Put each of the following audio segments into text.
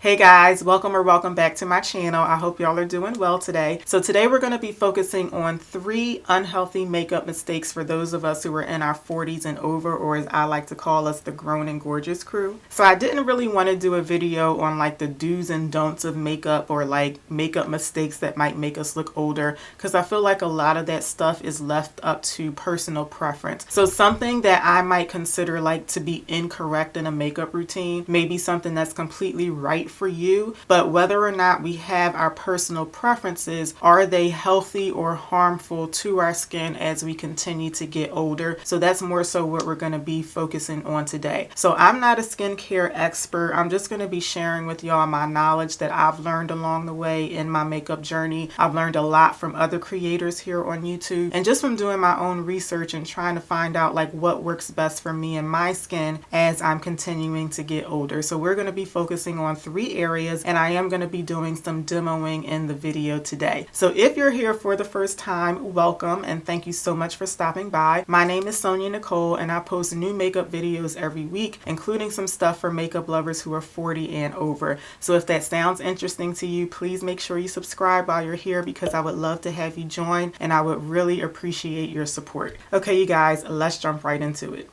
Hey guys, welcome back to my channel. I hope y'all are doing well today. So today we're going to be focusing on 3 unhealthy makeup mistakes for those of us who are in our 40s and over, or as I like to call us, the grown and gorgeous crew. So I didn't really want to do a video on like the do's and don'ts of makeup or like makeup mistakes that might make us look older, because I feel like a lot of that stuff is left up to personal preference. So something that I might consider like to be incorrect in a makeup routine may be something that's completely right for you, but whether or not we have our personal preferences, are they healthy or harmful to our skin as we continue to get older? So that's more so what we're going to be focusing on today. So I'm not a skincare expert. I'm just going to be sharing with y'all my knowledge that I've learned along the way in my makeup journey. I've learned a lot from other creators here on YouTube and just from doing my own research and trying to find out like what works best for me and my skin as I'm continuing to get older. So we're going to be focusing on 3 areas, and I am going to be doing some demoing in the video today. So if you're here for the first time, welcome and thank you so much for stopping by. My name is SonyaNicole and I post new makeup videos every week, including some stuff for makeup lovers who are 40 and over. So if that sounds interesting to you, please make sure you subscribe while you're here, because I would love to have you join and I would really appreciate your support. Okay, you guys, let's jump right into it.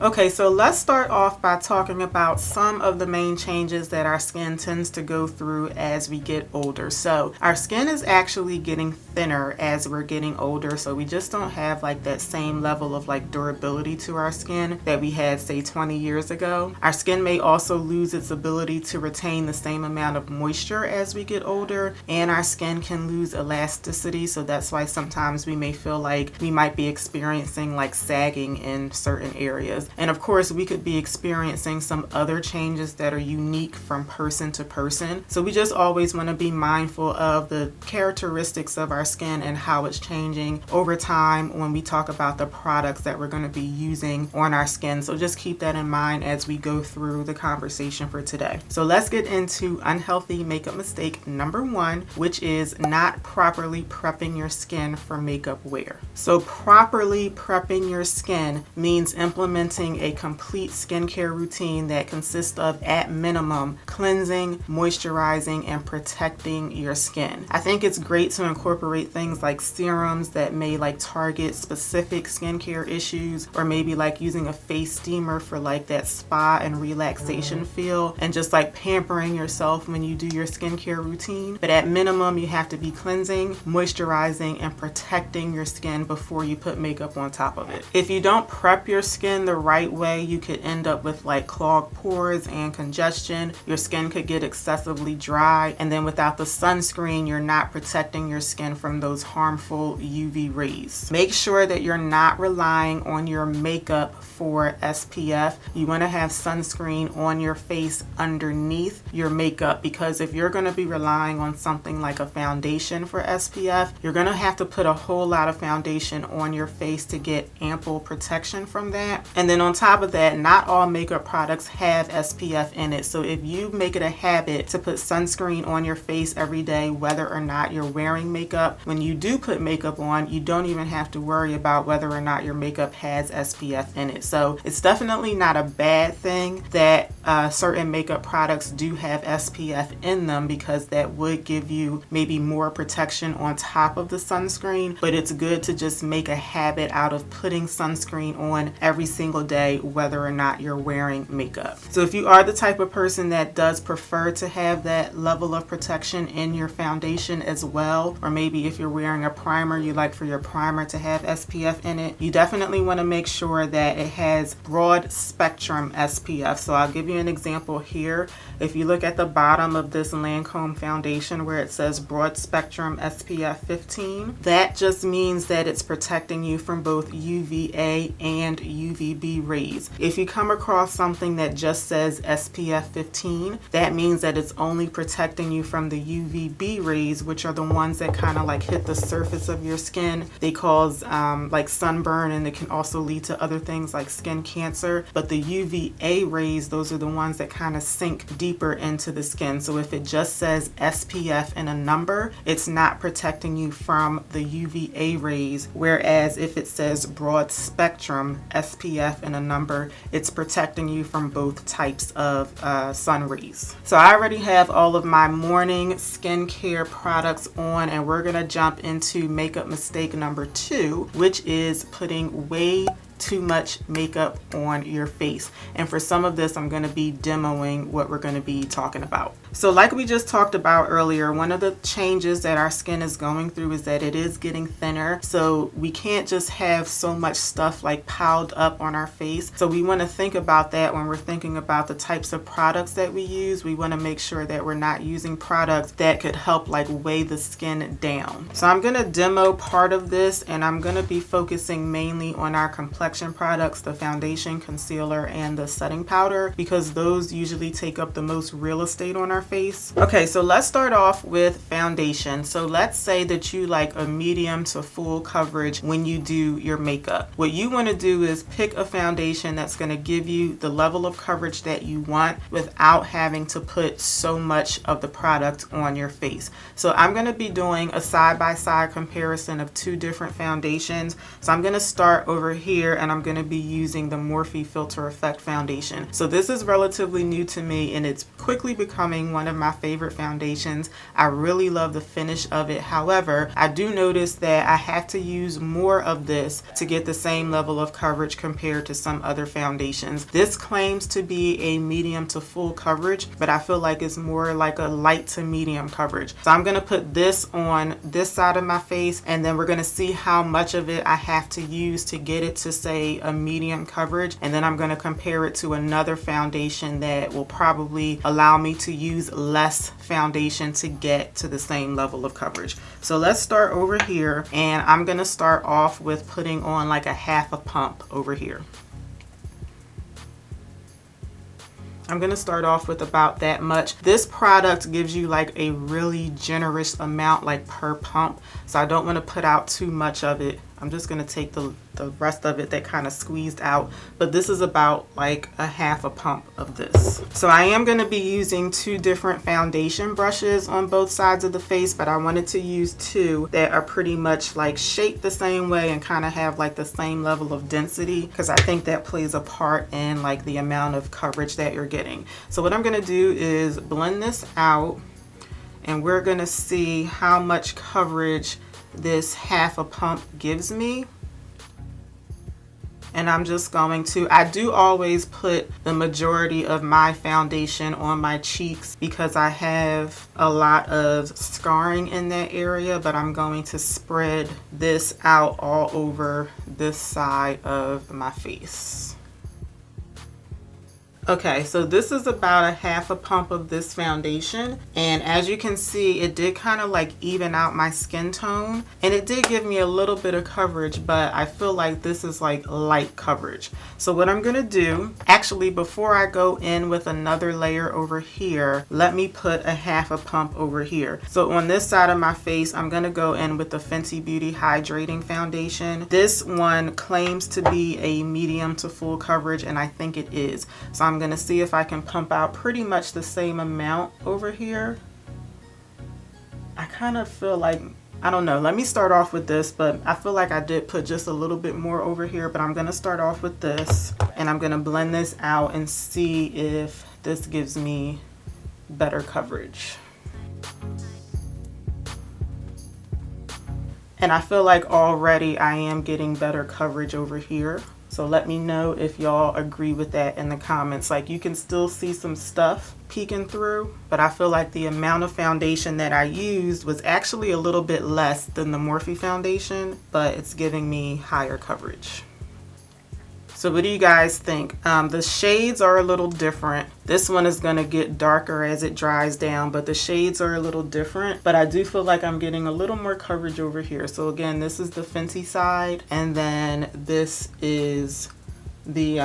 Okay, so let's start off by talking about some of the main changes that our skin tends to go through as we get older. So our skin is actually getting thinner as we're getting older, so we just don't have like that same level of like durability to our skin that we had say 20 years ago. Our skin may also lose its ability to retain the same amount of moisture as we get older, and our skin can lose elasticity, so that's why sometimes we may feel like we might be experiencing like sagging in certain areas. And of course, we could be experiencing some other changes that are unique from person to person. So we just always want to be mindful of the characteristics of our skin and how it's changing over time when we talk about the products that we're going to be using on our skin. So just keep that in mind as we go through the conversation for today. So let's get into unhealthy makeup mistake number 1, which is not properly prepping your skin for makeup wear. So properly prepping your skin means implementing a complete skincare routine that consists of, at minimum, cleansing, moisturizing, and protecting your skin. I think it's great to incorporate things like serums that may like target specific skincare issues, or maybe like using a face steamer for like that spa and relaxation feel, and just like pampering yourself when you do your skincare routine. But at minimum, you have to be cleansing, moisturizing, and protecting your skin before you put makeup on top of it. If you don't prep your skin the right way, you could end up with like clogged pores and congestion. Your skin could get excessively dry, and then without the sunscreen, you're not protecting your skin from those harmful UV rays. Make sure that you're not relying on your makeup for SPF. You want to have sunscreen on your face underneath your makeup, because if you're going to be relying on something like a foundation for SPF, you're going to have to put a whole lot of foundation on your face to get ample protection from that. And then on top of that, not all makeup products have SPF in it. So if you make it a habit to put sunscreen on your face every day, whether or not you're wearing makeup, when you do put makeup on, you don't even have to worry about whether or not your makeup has SPF in it. So it's definitely not a bad thing that certain makeup products do have SPF in them, because that would give you maybe more protection on top of the sunscreen. But it's good to just make a habit out of putting sunscreen on every single day, whether or not you're wearing makeup. So if you are the type of person that does prefer to have that level of protection in your foundation as well, or maybe if you're wearing a primer, you like for your primer to have SPF in it, you definitely want to make sure that it has broad spectrum SPF. So I'll give you an example here. If you look at the bottom of this Lancome foundation where it says broad spectrum SPF 15, that just means that it's protecting you from both UVA and UVB rays. If you come across something that just says SPF 15, that means that it's only protecting you from the UVB rays, which are the ones that kind of like hit the surface of your skin. They cause like sunburn, and it can also lead to other things like skin cancer. But the UVA rays, those are the ones that kind of sink deeper into the skin. So if it just says SPF and a number, it's not protecting you from the UVA rays. Whereas if it says broad spectrum SPF SPF and a number, it's protecting you from both types of sun rays. So I already have all of my morning skincare products on, and we're gonna jump into makeup mistake number 2, which is putting way too much makeup on your face. And for some of this, I'm going to be demoing what we're going to be talking about. So like we just talked about earlier, one of the changes that our skin is going through is that it is getting thinner. So we can't just have so much stuff like piled up on our face. So we want to think about that when we're thinking about the types of products that we use. We want to make sure that we're not using products that could help like weigh the skin down. So I'm going to demo part of this, and I'm going to be focusing mainly on our complexion products, the foundation, concealer, and the setting powder, because those usually take up the most real estate on our face. Okay, so let's start off with foundation. So let's say that you like a medium to full coverage when you do your makeup. What you want to do is pick a foundation that's going to give you the level of coverage that you want without having to put so much of the product on your face. So I'm going to be doing a side-by-side comparison of 2 different foundations. So I'm going to start over here, and I'm going to be using the Morphe Filter Effect foundation. So this is relatively new to me, and it's quickly becoming one of my favorite foundations. I really love the finish of it. However, I do notice that I have to use more of this to get the same level of coverage compared to some other foundations. This claims to be a medium to full coverage, but I feel like it's more like a light to medium coverage. So I'm going to put this on this side of my face, and then we're going to see how much of it I have to use to get it to say a medium coverage, and then I'm going to compare it to another foundation that will probably allow me to use less foundation to get to the same level of coverage. So let's start over here, and I'm going to start off with putting on like a half a pump over here. I'm going to start off with about that much. This product gives you like a really generous amount like per pump, so I don't want to put out too much of it. I'm just going to take the rest of it that kind of squeezed out, but this is about like a half a pump of this. So I am going to be using 2 different foundation brushes on both sides of the face, but I wanted to use 2 that are pretty much like shaped the same way and kind of have like the same level of density, because I think that plays a part in like the amount of coverage that you're getting. So what I'm going to do is blend this out, and we're going to see how much coverage this half a pump gives me. And I'm just going to, I do always put the majority of my foundation on my cheeks because I have a lot of scarring in that area, but I'm going to spread this out all over this side of my face. Okay, so this is about a half a pump of this foundation, and as you can see, it did kind of like even out my skin tone, and it did give me a little bit of coverage, but I feel like this is like light coverage. So what I'm gonna do, actually before I go in with another layer over here, let me put a half a pump over here. So on this side of my face, I'm gonna go in with the Fenty Beauty Hydrating Foundation. This one claims to be a medium to full coverage, and I think it is. So I'm going to see if I can pump out pretty much the same amount over here. I kind of feel like, I don't know, let me start off with this, but I feel like I did put just a little bit more over here, but I'm going to start off with this, and I'm going to blend this out and see if this gives me better coverage. And I feel like already I am getting better coverage over here. So let me know if y'all agree with that in the comments. Like, you can still see some stuff peeking through, but I feel like the amount of foundation that I used was actually a little bit less than the Morphe foundation, but it's giving me higher coverage. So what do you guys think? The shades are a little different. This one is gonna get darker as it dries down, but the shades are a little different. But I do feel like I'm getting a little more coverage over here. So again, this is the Fenty side, and then this is the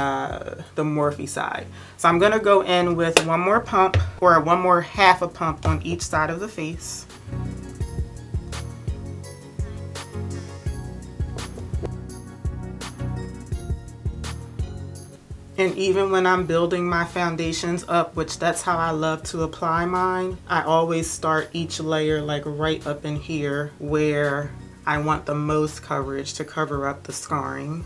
Morphe side. So I'm gonna go in with one more pump, or one more half a pump on each side of the face. And even when I'm building my foundations up, which that's how I love to apply mine, I always start each layer like right up in here where I want the most coverage to cover up the scarring.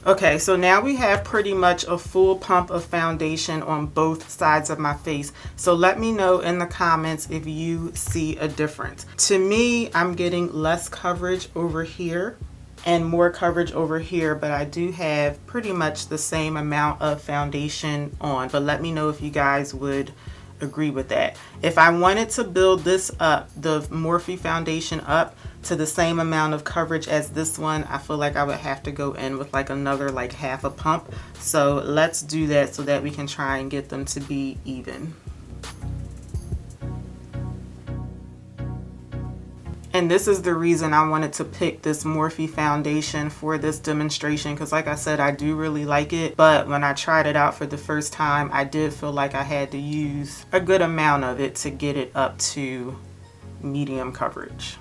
Okay, so now we have pretty much a full pump of foundation on both sides of my face. So let me know in the comments if you see a difference. To me, I'm getting less coverage over here and more coverage over here, but I do have pretty much the same amount of foundation on. But let me know if you guys would agree with that. If I wanted to build this up, the Morphe foundation up to the same amount of coverage as this one, I feel like I would have to go in with like another like half a pump. So let's do that so that we can try and get them to be even. And this is the reason I wanted to pick this Morphe foundation for this demonstration, because like I said, I do really like it, but when I tried it out for the first time, I did feel like I had to use a good amount of it to get it up to medium coverage.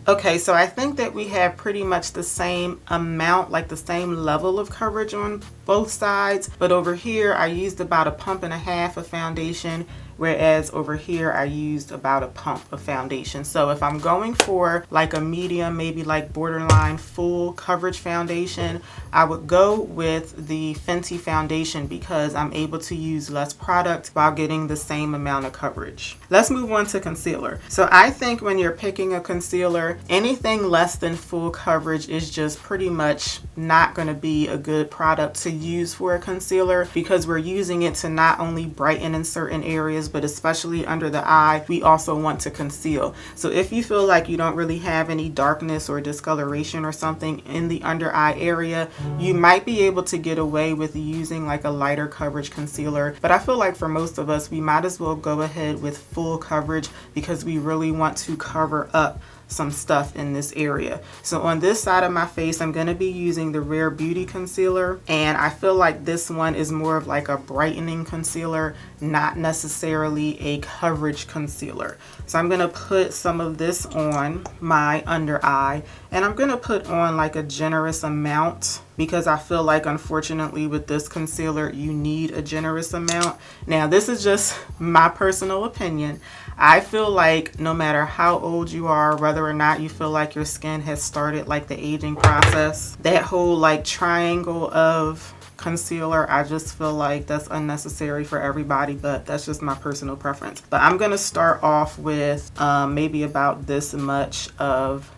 Okay, so I think that we have pretty much the same amount, like the same level of coverage on both sides, but over here I used about a pump and a half of foundation, whereas over here I used about a pump of foundation. So if I'm going for like a medium, maybe like borderline full coverage foundation, I would go with the Fenty foundation because I'm able to use less product while getting the same amount of coverage. Let's move on to concealer. So I think when you're picking a concealer, anything less than full coverage is just pretty much not going to be a good product to use for a concealer, because we're using it to not only brighten in certain areas, but especially under the eye, we also want to conceal. So if you feel like you don't really have any darkness or discoloration or something in the under eye area, you might be able to get away with using like a lighter coverage concealer. But I feel like for most of us, we might as well go ahead with full coverage because we really want to cover up some stuff in this area. So on this side of my face, I'm going to be using the Rare Beauty concealer, and I feel like this one is more of like a brightening concealer, not necessarily a coverage concealer. So I'm going to put some of this on my under eye, and I'm going to put on like a generous amount because I feel like unfortunately with this concealer you need a generous amount. Now this is just my personal opinion. I feel like no matter how old you are, whether or not you feel like your skin has started like the aging process, that whole like triangle of concealer, I just feel like that's unnecessary for everybody, but that's just my personal preference. But I'm going to start off with maybe about this much of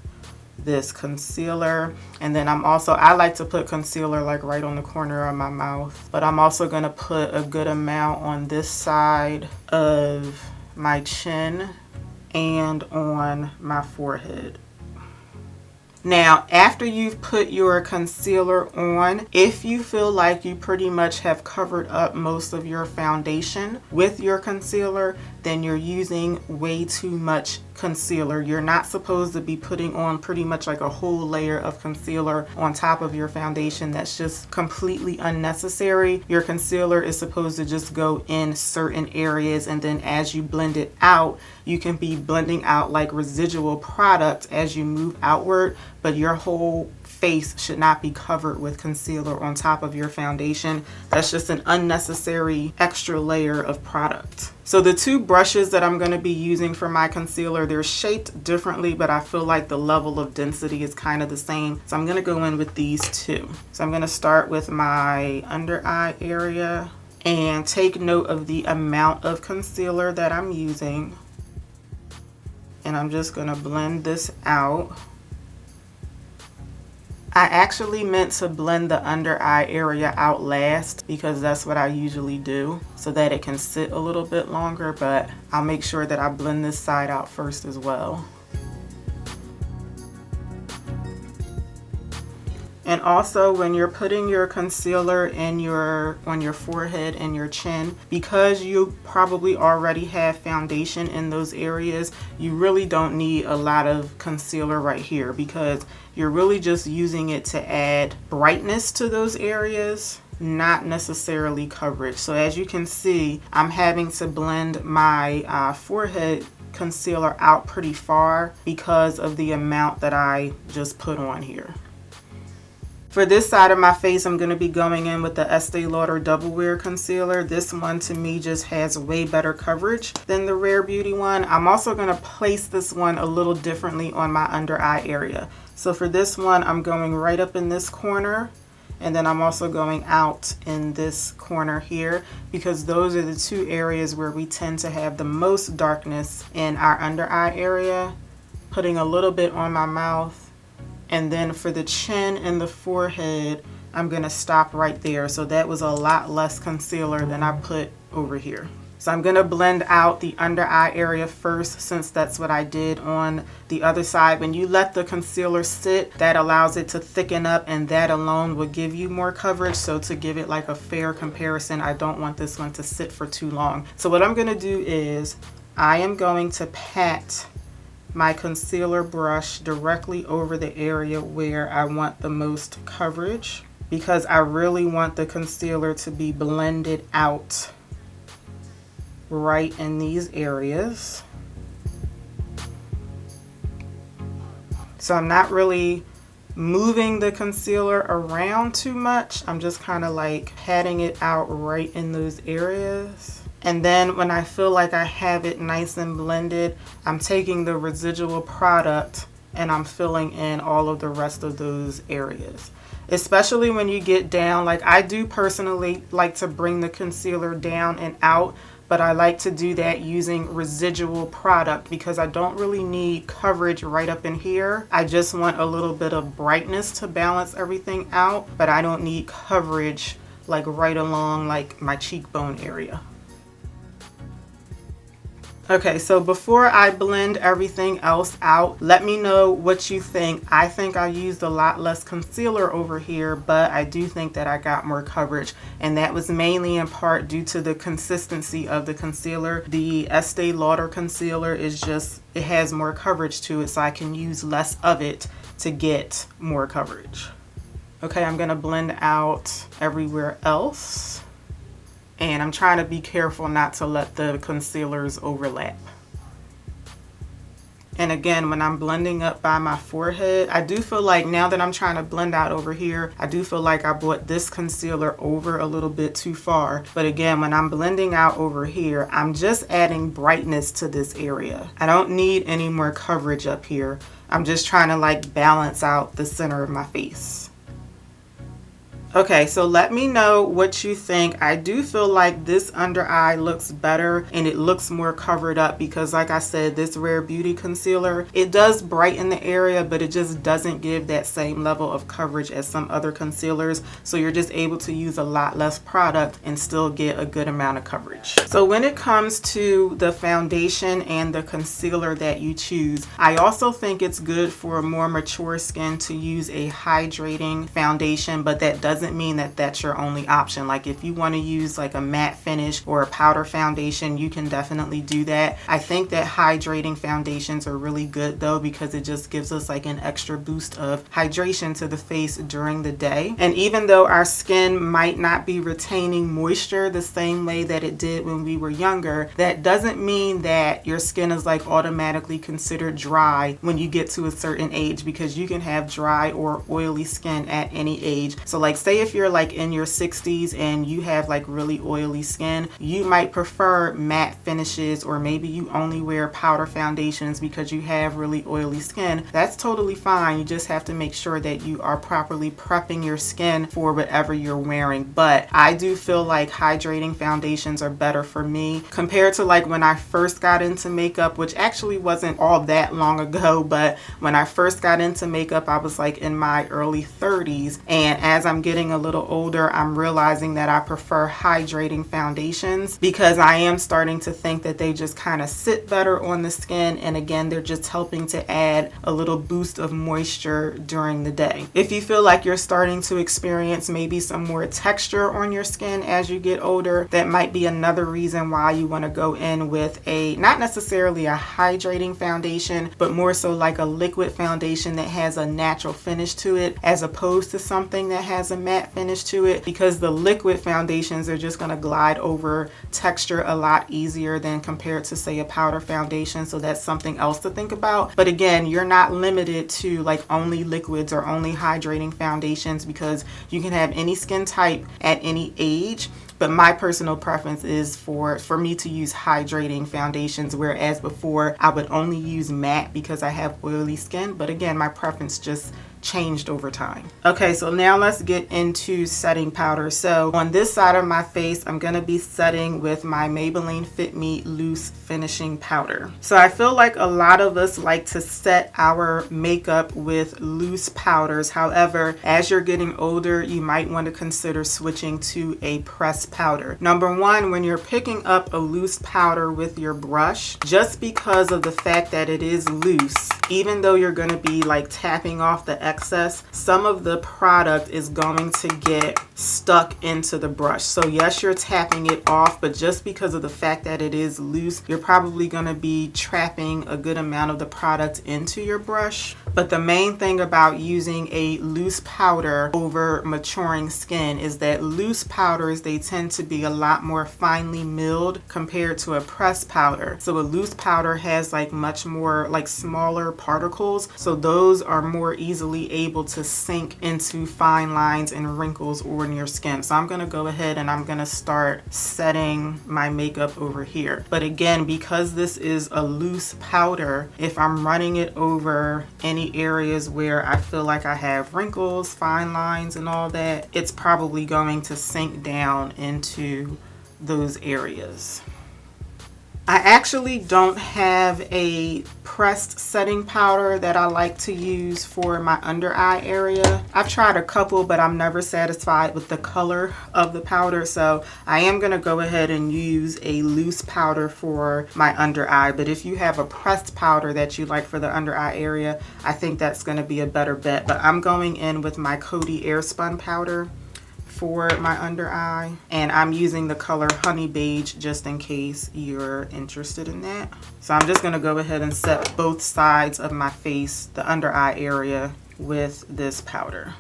this concealer, and then I like to put concealer like right on the corner of my mouth, but I'm also going to put a good amount on this side of my chin and on my forehead. Now, after you've put your concealer on, if you feel like you pretty much have covered up most of your foundation with your concealer, then you're using way too much concealer. You're not supposed to be putting on pretty much like a whole layer of concealer on top of your foundation. That's just completely unnecessary. Your concealer is supposed to just go in certain areas, and then as you blend it out, you can be blending out like residual product as you move outward, but your whole face should not be covered with concealer on top of your foundation. That's just an unnecessary extra layer of product. So the two brushes that I'm going to be using for my concealer, they're shaped differently, but I feel like the level of density is kind of the same. So I'm going to go in with these two. So I'm going to start with my under eye area and take note of the amount of concealer that I'm using. And I'm just going to blend this out. I actually meant to blend the under eye area out last because that's what I usually do so that it can sit a little bit longer, but I'll make sure that I blend this side out first as well. And also when you're putting your concealer on your forehead and your chin, because you probably already have foundation in those areas, you really don't need a lot of concealer right here because you're really just using it to add brightness to those areas, not necessarily coverage. So as you can see, I'm having to blend my forehead concealer out pretty far because of the amount that I just put on here. For this side of my face, I'm going to be going in with the Estee Lauder Double Wear Concealer. This one to me just has way better coverage than the Rare Beauty one. I'm also going to place this one a little differently on my under eye area. So for this one, I'm going right up in this corner, and then I'm also going out in this corner here, because those are the two areas where we tend to have the most darkness in our under eye area. Putting a little bit on my mouth. And then for the chin and the forehead, I'm going to stop right there. So that was a lot less concealer than I put over here. So I'm going to blend out the under eye area first, since that's what I did on the other side. When you let the concealer sit, that allows it to thicken up, and that alone will give you more coverage. So to give it like a fair comparison, I don't want this one to sit for too long. So what I'm going to do is I am going to pat my concealer brush directly over the area where I want the most coverage, because I really want the concealer to be blended out right in these areas. So I'm not really moving the concealer around too much. I'm just kind of like patting it out right in those areas. And then when I feel like I have it nice and blended, I'm taking the residual product and I'm filling in all of the rest of those areas. Especially when you get down, like I do personally like to bring the concealer down and out, but I like to do that using residual product because I don't really need coverage right up in here. I just want a little bit of brightness to balance everything out, but I don't need coverage like right along like my cheekbone area. Okay, so before I blend everything else out, let me know what you think. I think I used a lot less concealer over here, but I do think that I got more coverage, and that was mainly in part due to the consistency of the concealer. The Estee Lauder concealer is just, it has more coverage to it, so I can use less of it to get more coverage. Okay, I'm gonna blend out everywhere else. And I'm trying to be careful not to let the concealers overlap. And again, when I'm blending up by my forehead, I do feel like now that I'm trying to blend out over here, I do feel like I brought this concealer over a little bit too far. But again, when I'm blending out over here, I'm just adding brightness to this area. I don't need any more coverage up here. I'm just trying to like balance out the center of my face. Okay, so let me know what you think. I do feel like this under eye looks better and it looks more covered up because like I said, this Rare Beauty concealer, it does brighten the area, but it just doesn't give that same level of coverage as some other concealers. So you're just able to use a lot less product and still get a good amount of coverage. So when it comes to the foundation and the concealer that you choose, I also think it's good for a more mature skin to use a hydrating foundation, but that doesn't mean that that's your only option. Like if you want to use like a matte finish or a powder foundation, you can definitely do that. I think that hydrating foundations are really good though, because it just gives us like an extra boost of hydration to the face during the day. And even though our skin might not be retaining moisture the same way that it did when we were younger, that doesn't mean that your skin is like automatically considered dry when you get to a certain age, because you can have dry or oily skin at any age. So like say if you're like in your 60s and you have like really oily skin, you might prefer matte finishes, or maybe you only wear powder foundations because you have really oily skin. That's totally fine. You just have to make sure that you are properly prepping your skin for whatever you're wearing. But I do feel like hydrating foundations are better for me compared to like when I first got into makeup, which actually wasn't all that long ago. But when I first got into makeup, I was like in my early 30s, and as I'm getting a little older, I'm realizing that I prefer hydrating foundations because I am starting to think that they just kind of sit better on the skin, and again, they're just helping to add a little boost of moisture during the day. If you feel like you're starting to experience maybe some more texture on your skin as you get older, that might be another reason why you want to go in with a, not necessarily a hydrating foundation, but more so like a liquid foundation that has a natural finish to it, as opposed to something that has a matte matte finish to it, because the liquid foundations are just going to glide over texture a lot easier than compared to, say, a powder foundation. So that's something else to think about. But again, you're not limited to like only liquids or only hydrating foundations, because you can have any skin type at any age. But my personal preference is for me to use hydrating foundations, whereas before I would only use matte because I have oily skin. But again, my preference just changed over time. Okay, so now let's get into setting powder. So on this side of my face, I'm going to be setting with my Maybelline Fit Me Loose Finishing Powder. So I feel like a lot of us like to set our makeup with loose powders. However, as you're getting older, you might want to consider switching to a pressed powder. Number one, when you're picking up a loose powder with your brush, just because of the fact that it is loose, even though you're going to be like tapping off the excess, some of the product is going to get stuck into the brush. So yes, you're tapping it off, but just because of the fact that it is loose, you're probably going to be trapping a good amount of the product into your brush. But the main thing about using a loose powder over maturing skin is that loose powders, they tend to be a lot more finely milled compared to a pressed powder. So a loose powder has like much more like smaller particles, so those are more easily able to sink into fine lines and wrinkles on your skin. So I'm going to go ahead and I'm going to start setting my makeup over here. But again, because this is a loose powder, if I'm running it over any areas where I feel like I have wrinkles, fine lines and all that, it's probably going to sink down into those areas. I actually don't have a pressed setting powder that I like to use for my under eye area. I've tried a couple, but I'm never satisfied with the color of the powder. So I am going to go ahead and use a loose powder for my under eye. But if you have a pressed powder that you like for the under eye area, I think that's going to be a better bet. But I'm going in with my Coty Airspun powder for my under eye, and I'm using the color Honey Beige just in case you're interested in that. So I'm just going to go ahead and set both sides of my face, the under eye area, with this powder.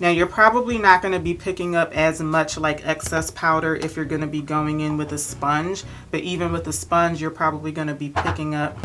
Now you're probably not going to be picking up as much like excess powder if you're going to be going in with a sponge, but even with a sponge you're probably going to be picking up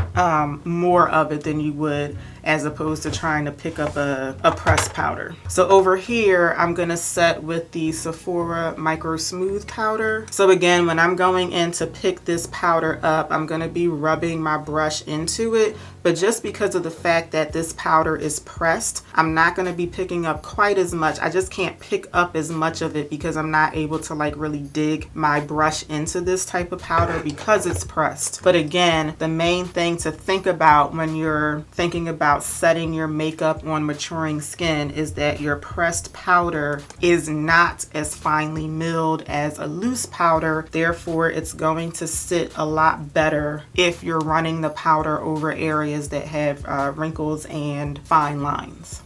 more of it than you would as opposed to trying to pick up a pressed powder. So over here I'm going to set with the Sephora Micro Smooth powder. So again, when I'm going in to pick this powder up, I'm going to be rubbing my brush into it, but just because of the fact that this powder is pressed, I'm not going to be picking up quite as much. I just can't pick up as much of it because I'm not able to like really dig my brush into this type of powder because it's pressed. But again, the main thing to think about when you're thinking about setting your makeup on maturing skin is that your pressed powder is not as finely milled as a loose powder. Therefore, it's going to sit a lot better if you're running the powder over areas that have wrinkles and fine lines.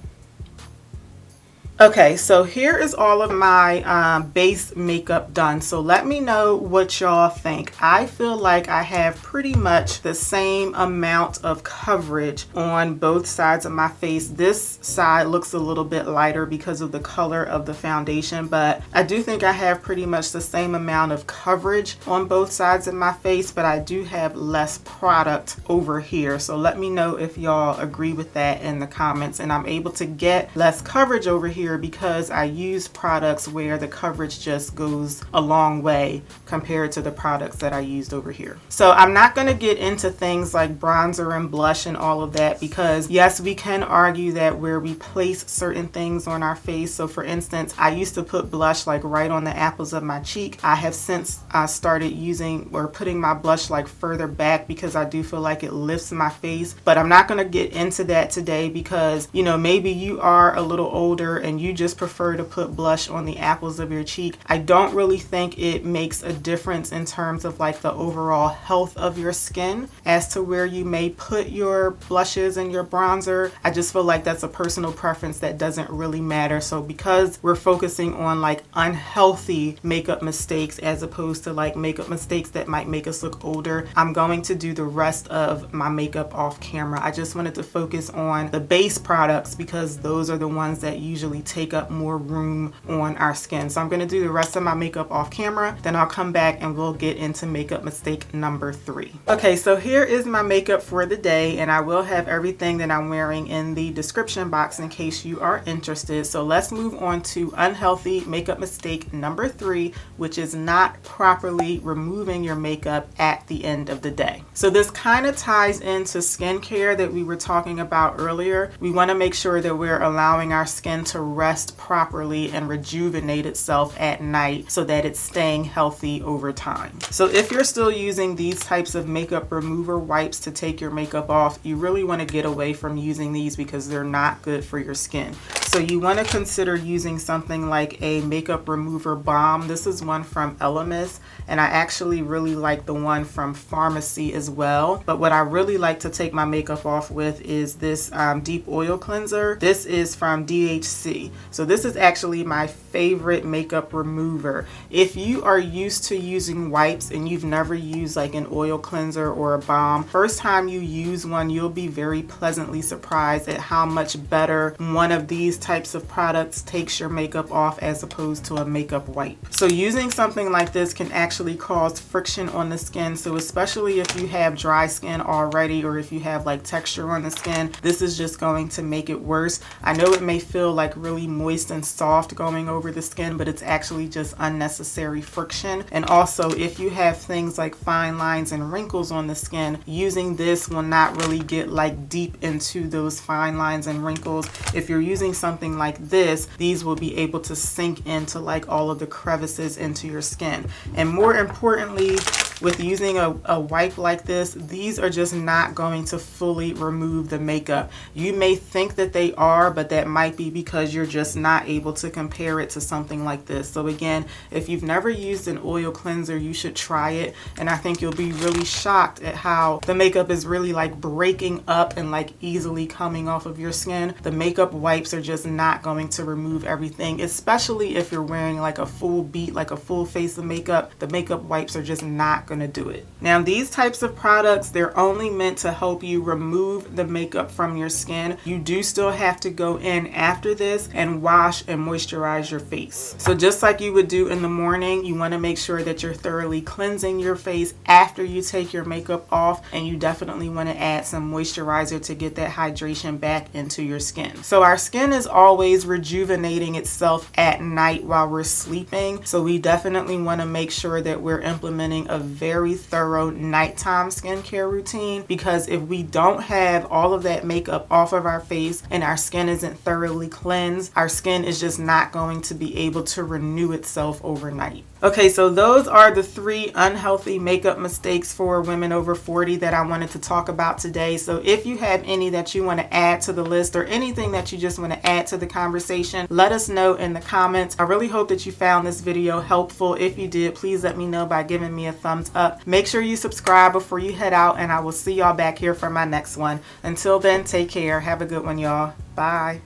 Okay, so here is all of my base makeup done. So let me know what y'all think. I feel like I have pretty much the same amount of coverage on both sides of my face. This side looks a little bit lighter because of the color of the foundation, but I do think I have pretty much the same amount of coverage on both sides of my face, but I do have less product over here. So let me know if y'all agree with that in the comments. And I'm able to get less coverage over here because I use products where the coverage just goes a long way compared to the products that I used over here. So I'm not going to get into things like bronzer and blush and all of that because yes, we can argue that where we place certain things on our face. So for instance, I used to put blush like right on the apples of my cheek. I have since started using or putting my blush like further back because I do feel like it lifts my face. But I'm not going to get into that today because, you know, maybe you are a little older and you just prefer to put blush on the apples of your cheek. I don't really think it makes a difference in terms of like the overall health of your skin as to where you may put your blushes and your bronzer. I just feel like that's a personal preference that doesn't really matter. So because we're focusing on like unhealthy makeup mistakes as opposed to like makeup mistakes that might make us look older, I'm going to do the rest of my makeup off camera. I just wanted to focus on the base products because those are the ones that usually take up more room on our skin. So I'm going to do the rest of my makeup off camera, then I'll come back and we'll get into makeup mistake number 3. Okay, so here is my makeup for the day, and I will have everything that I'm wearing in the description box in case you are interested. So let's move on to unhealthy makeup mistake number 3, which is not properly removing your makeup at the end of the day. So this kind of ties into skincare that we were talking about earlier. We want to make sure that we're allowing our skin to rest properly and rejuvenate itself at night so that it's staying healthy over time. So if you're still using these types of makeup remover wipes to take your makeup off, you really want to get away from using these because they're not good for your skin. So you want to consider using something like a makeup remover balm. This is one from Elemis, and I actually really like the one from Pharmacy as well. But what I really like to take my makeup off with is this deep oil cleanser. This is from DHC. So this is actually my favorite makeup remover. If you are used to using wipes and you've never used like an oil cleanser or a balm, first time you use one, you'll be very pleasantly surprised at how much better one of these types of products takes your makeup off as opposed to a makeup wipe. So using something like this can actually cause friction on the skin. So especially if you have dry skin already, or if you have like texture on the skin, this is just going to make it worse. I know it may feel like really moist and soft going over the skin, but it's actually just unnecessary friction. And also, if you have things like fine lines and wrinkles on the skin, using this will not really get like deep into those fine lines and wrinkles. If you're using something like this, these will be able to sink into like all of the crevices into your skin. And more importantly, with using a wipe like this, these are just not going to fully remove the makeup. You may think that they are, but that might be because you're just not able to compare it to something like this. So again, if you've never used an oil cleanser, you should try it. And I think you'll be really shocked at how the makeup is really like breaking up and like easily coming off of your skin. The makeup wipes are just not going to remove everything, especially if you're wearing like a full beat, like a full face of makeup. The makeup wipes are just not going to do it. Now, these types of products, they're only meant to help you remove the makeup from your skin. You do still have to go in after this and wash and moisturize your face. So just like you would do in the morning, you want to make sure that you're thoroughly cleansing your face after you take your makeup off, and you definitely want to add some moisturizer to get that hydration back into your skin. So our skin is always rejuvenating itself at night while we're sleeping. So we definitely want to make sure that we're implementing a very thorough nighttime skincare routine, because if we don't have all of that makeup off of our face and our skin isn't thoroughly cleansed, our skin is just not going to be able to renew itself overnight. Okay, so those are the 3 unhealthy makeup mistakes for women over 40 that I wanted to talk about today. So if you have any that you want to add to the list, or anything that you just want to add to the conversation, let us know in the comments. I really hope that you found this video helpful. If you did, please let me know by giving me a thumbs up. Make sure you subscribe before you head out, and I will see y'all back here for my next one. Until then, take care. Have a good one, y'all. Bye.